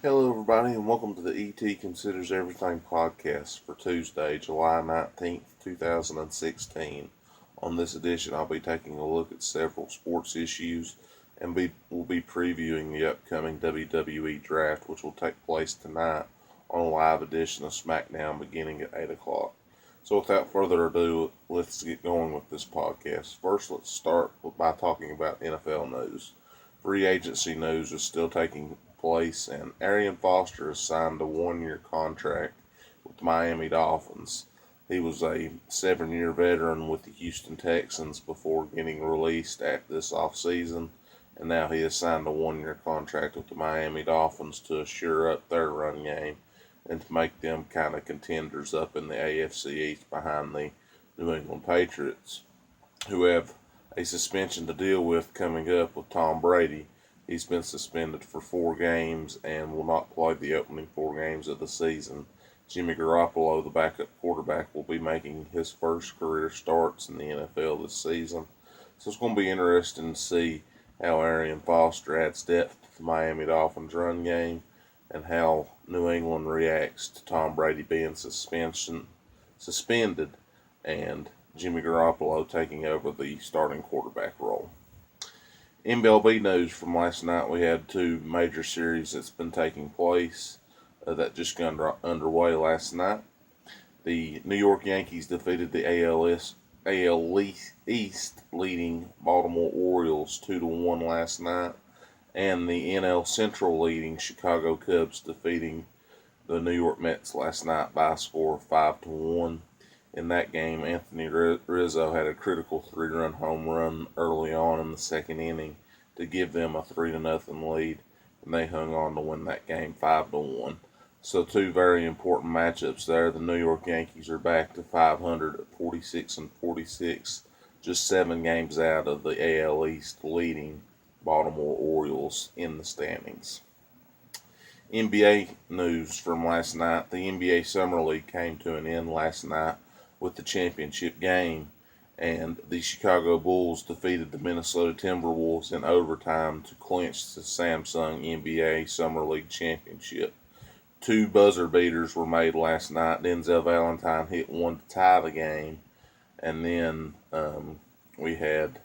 Hello, everybody, and welcome to the ET Considers Everything podcast for Tuesday, July 19th, 2016. On this edition, I'll be taking a look at several sports issues and we'll be previewing the upcoming WWE draft, which will take place tonight on a live edition of SmackDown beginning at 8 o'clock. So, without further ado, let's get going with this podcast. First, let's start by talking about NFL news. Free agency news is still taking place, and Arian Foster has signed a one-year contract with the Miami Dolphins. He was a 7-year veteran with the Houston Texans before getting released at this offseason, and now he has signed a one-year contract with the Miami Dolphins to assure up their run game and to make them kind of contenders up in the AFC East behind the New England Patriots, who have a suspension to deal with coming up with Tom Brady. He's been suspended for 4 games and will not play the opening 4 games of the season. Jimmy Garoppolo, the backup quarterback, will be making his first career starts in the NFL this season. So it's going to be interesting to see how Arian Foster adds depth to the Miami Dolphins run game and how New England reacts to Tom Brady being suspended and Jimmy Garoppolo taking over the starting quarterback role. MLB news from last night, we had 2 major series that's been taking place that just got underway last night. The New York Yankees defeated the AL East leading Baltimore Orioles 2-1 last night, and the NL Central leading Chicago Cubs defeating the New York Mets last night by a score of 5-1. In that game, Anthony Rizzo had a critical 3-run home run early on in the second inning to give them a 3-0 lead, and they hung on to win that game 5-1. So 2 very important matchups there. The New York Yankees are back to 500 at 46-46, just 7 games out of the AL East leading Baltimore Orioles in the standings. NBA news from last night. The NBA Summer League came to an end last night with the championship game, and the Chicago Bulls defeated the Minnesota Timberwolves in overtime to clinch the Samsung NBA Summer League championship. 2 buzzer beaters were made last night. Denzel Valentine hit one to tie the game, and then we had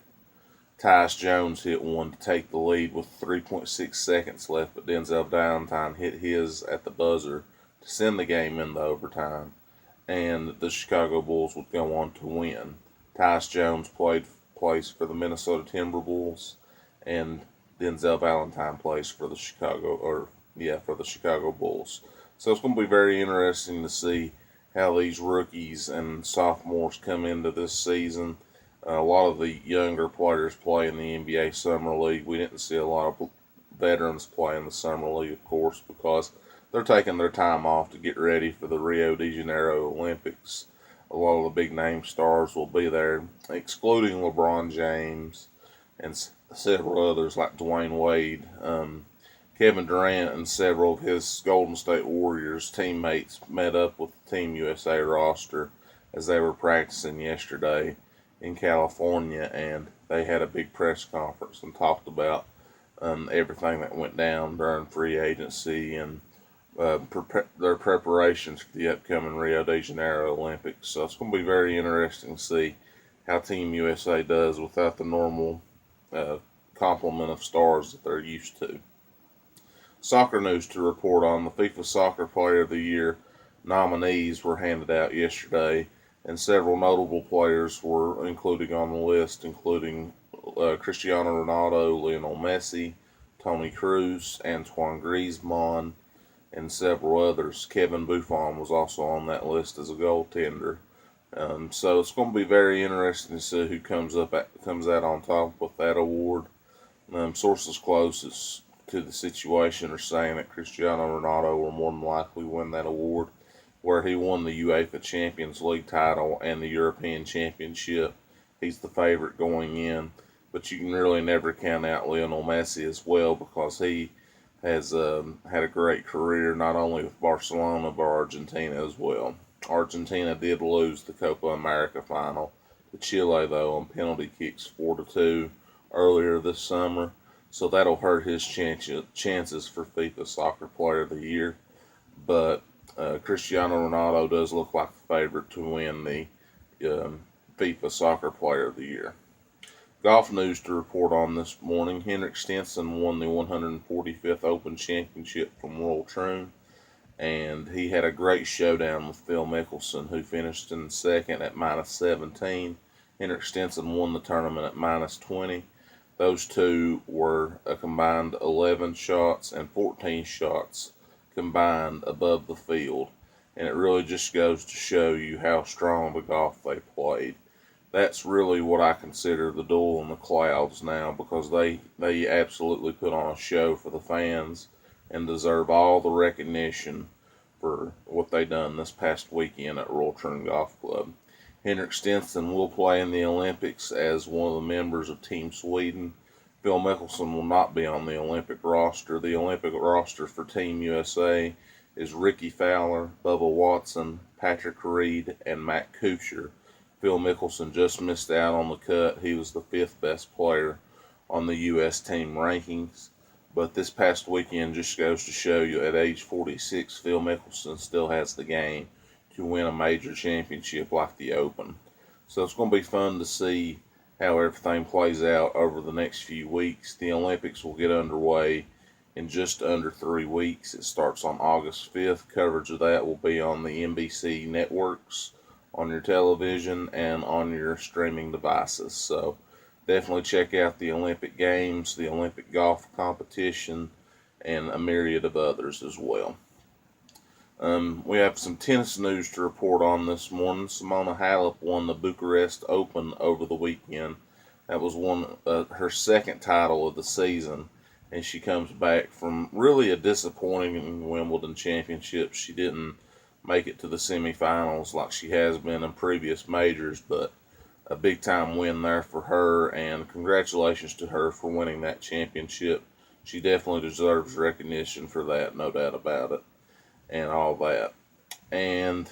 Tyus Jones hit one to take the lead with 3.6 seconds left, but Denzel Valentine hit his at the buzzer to send the game into overtime, and the Chicago Bulls would go on to win. Tyus Jones plays for the Minnesota Timberwolves, and Denzel Valentine plays for the Chicago Bulls. So it's going to be very interesting to see how these rookies and sophomores come into this season. A lot of the younger players play in the NBA Summer League. We didn't see a lot of veterans play in the Summer League, of course, because they're taking their time off to get ready for the Rio de Janeiro Olympics. A lot of the big name stars will be there, excluding LeBron James and several others like Dwayne Wade. Kevin Durant and several of his Golden State Warriors teammates met up with the Team USA roster as they were practicing yesterday in California, and they had a big press conference and talked about everything that went down during free agency and their preparations for the upcoming Rio de Janeiro Olympics. So it's going to be very interesting to see how Team USA does without the normal complement of stars that they're used to. Soccer news to report on. The FIFA Soccer Player of the Year nominees were handed out yesterday, and several notable players were included on the list, including Cristiano Ronaldo, Lionel Messi, Toni Kroos, Antoine Griezmann, and several others. Kevin Buffon was also on that list as a goaltender. So it's going to be very interesting to see who comes out on top with that award. Sources closest to the situation are saying that Cristiano Ronaldo will more than likely win that award, where he won the UEFA Champions League title and the European Championship. He's the favorite going in, but you can really never count out Lionel Messi as well, because he has had a great career not only with Barcelona but Argentina as well. Argentina did lose the Copa America final to Chile, though, on penalty kicks 4-2 earlier this summer. so that'll hurt his chances for FIFA Soccer Player of the Year. But Cristiano Ronaldo does look like the favorite to win the FIFA Soccer Player of the Year. Golf news to report on this morning. Henrik Stenson won the 145th Open Championship from Royal Troon, and he had a great showdown with Phil Mickelson, who finished in second at -17. Henrik Stenson won the tournament at -20. Those two were a combined 11 shots and 14 shots combined above the field, and it really just goes to show you how strong the golf they played. That's really what I consider the duel in the clouds now, because they absolutely put on a show for the fans and deserve all the recognition for what they done this past weekend at Royal Troon Golf Club. Henrik Stenson will play in the Olympics as one of the members of Team Sweden. Phil Mickelson will not be on the Olympic roster. The Olympic roster for Team USA is Ricky Fowler, Bubba Watson, Patrick Reed, and Matt Kuchar. Phil Mickelson just missed out on the cut. He was the 5th best player on the U.S. team rankings. But this past weekend just goes to show you, at age 46, Phil Mickelson still has the game to win a major championship like the Open. So it's going to be fun to see how everything plays out over the next few weeks. The Olympics will get underway in just under 3 weeks. It starts on August 5th. Coverage of that will be on the NBC networks, on your television, and on your streaming devices. So definitely check out the Olympic Games, the Olympic golf competition, and a myriad of others as well. We have some tennis news to report on this morning. Simona Halep won the Bucharest Open over the weekend. That was her second title of the season, and she comes back from really a disappointing Wimbledon championship. She didn't make it to the semifinals like she has been in previous majors, but a big time win there for her, and congratulations to her for winning that championship. She definitely deserves recognition for that, no doubt about it, and all that. And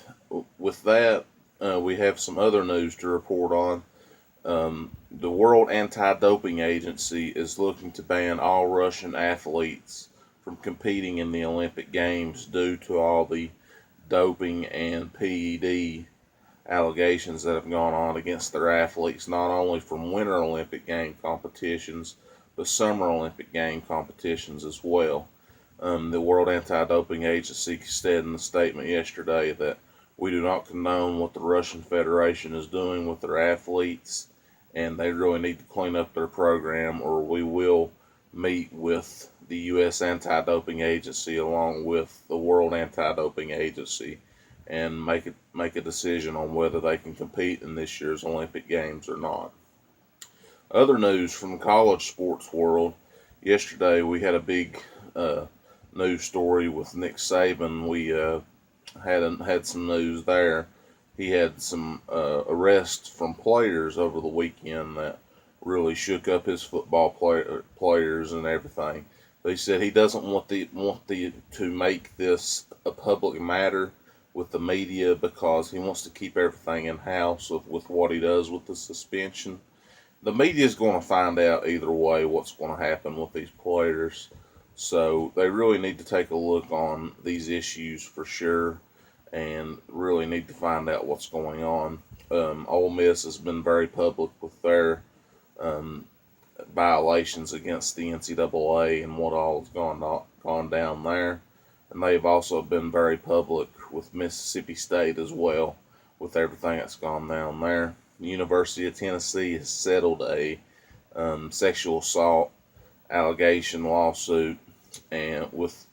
with that, we have some other news to report on. The World Anti-Doping Agency is looking to ban all Russian athletes from competing in the Olympic Games due to all the doping and PED allegations that have gone on against their athletes, not only from Winter Olympic Game competitions, but Summer Olympic Game competitions as well. The World Anti-Doping Agency said in a statement yesterday that we do not condone what the Russian Federation is doing with their athletes, and they really need to clean up their program, or we will meet with the U.S. Anti-Doping Agency along with the World Anti-Doping Agency and make a decision on whether they can compete in this year's Olympic Games or not. Other news from the college sports world. Yesterday we had a big news story with Nick Saban. We had some news there. He had some arrests from players over the weekend that really shook up his football players and everything. They said he doesn't want to make this a public matter with the media because he wants to keep everything in house with what he does with the suspension. The media is going to find out either way what's going to happen with these players. So they really need to take a look on these issues for sure, and really need to find out what's going on. Ole Miss has been very public with their violations against the NCAA and what all has gone down there. And they've also been very public with Mississippi State as well with everything that's gone down there. The University of Tennessee has settled a sexual assault allegation lawsuit, and with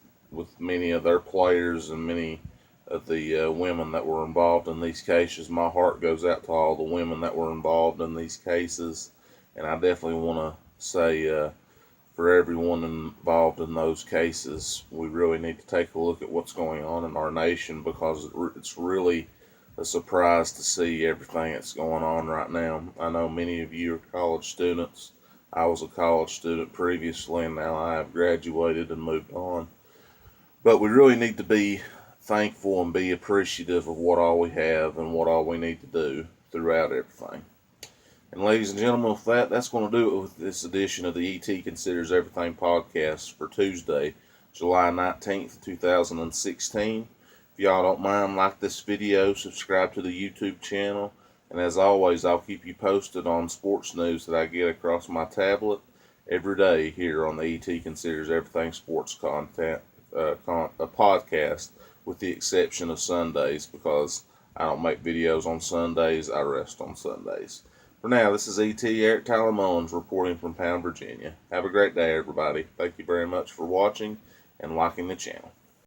many of their players and many of the women that were involved in these cases. My heart goes out to all the women that were involved in these cases, and I definitely want to say for everyone involved in those cases, we really need to take a look at what's going on in our nation, because it's really a surprise to see everything that's going on right now. I know many of you are college students. I was a college student previously, and now I have graduated and moved on. But we really need to be thankful and be appreciative of what all we have and what all we need to do throughout everything. And ladies and gentlemen, with that, that's going to do it with this edition of the ET Considers Everything podcast for Tuesday, July 19th, 2016. If y'all don't mind, like this video, subscribe to the YouTube channel, and as always, I'll keep you posted on sports news that I get across my tablet every day here on the ET Considers Everything Sports content podcast, with the exception of Sundays, because I don't make videos on Sundays. I rest on Sundays. For now, this is ET Eric Tyler Mullins reporting from Pound, Virginia. Have a great day, everybody. Thank you very much for watching and liking the channel.